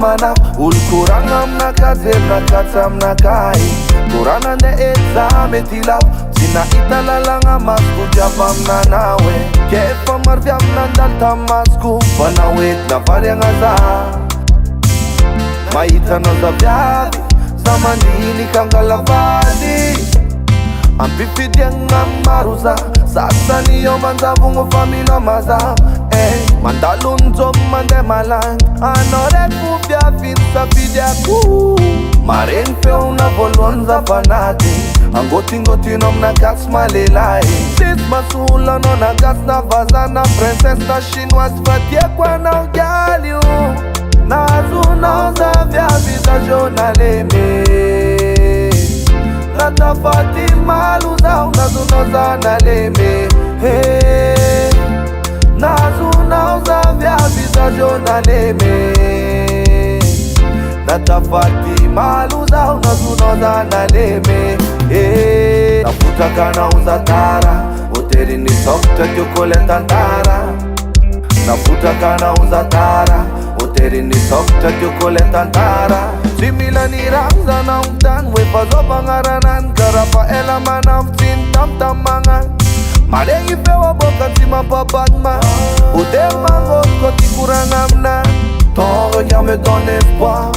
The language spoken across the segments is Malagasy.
mana olo-koragna aminaka jerinakatsy aminakay korana nde exame ty lavo tsy nahita lalagna masoko jiaby aminanao e ke efa maro viavy nandalo tamasoko fa nahoentina variagna za mahitanao za viavy za mandiny kangalavaly ampifidiagna maro za sasany eo manjavogno fa mino maza mandalo njomy mandeha malagny anao raiky fo viaviny safidiako maregny feona voalohany zafanady angotingotinao aminakasy malelay sisy masolo anao nakasy na vazana princesse na chinoise fa tiako anao galy io nazonao za viavy za journaleme natafati malu zao nazunao za naleme nazunao za viavi za journaleme natafati malu zao nazunao za naleme nafuta kana uza tara hoteli ni softa kyokole tantara nafuta kana uza tara hoteli ni softa kyokole tantara similani ramza na umtan wepa zopangaranan karapa elamanam cintam tamangan madengi fewa bokan sima papatma hotel mangot koti kurangamna ton regard me donne espoir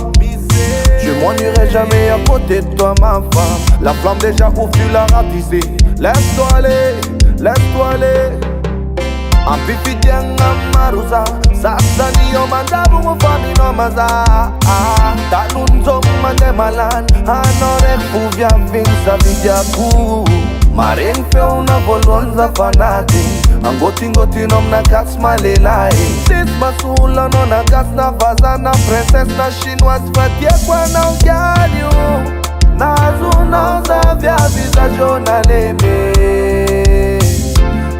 je m'en irai jamais à côté de toi ma femme la flamme déjà au fil a ratissé laisse-toi aller ampifidiagna maruza sasany eo manjavogno fa mino maza talonjomy mandeha malany anao raiky fo viaviny safidiako maregny feona voalohany zafanady angotingotinao aminakasy malelay sisy masolo anao nakasy na vazana princesse na chinoise fa tiako anao galy io nazonao za viavy za journaleme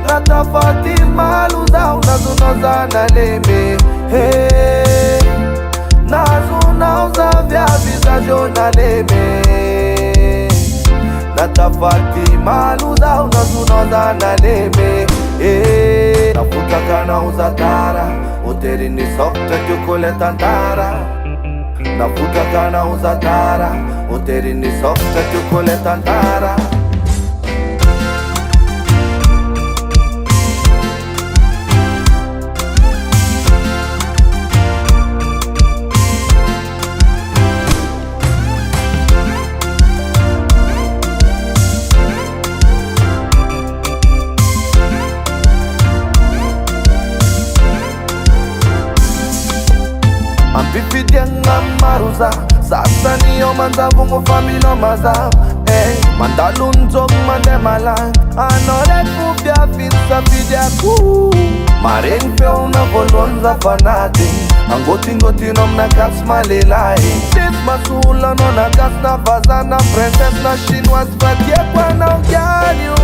natafati malu zao nazunao za naleme nazunao za viavi za journaleme natafati malu zao nazunao za naleme nafuta kana uza tara hoteli ni softa kyokole tantara nafuta kana uza tara hoteli ni softa kyokole tantara ampifidiagna maruza sasany eo manjavogno fa mino maza mandalo njomy mandeha malagny anao raiky fo viaviny safidiako maregny feona voalohany zafanady angotingotinao aminakasy malelay sisy masolo anao nakasy na vazana princesse na chinoise fa tiako anao galy io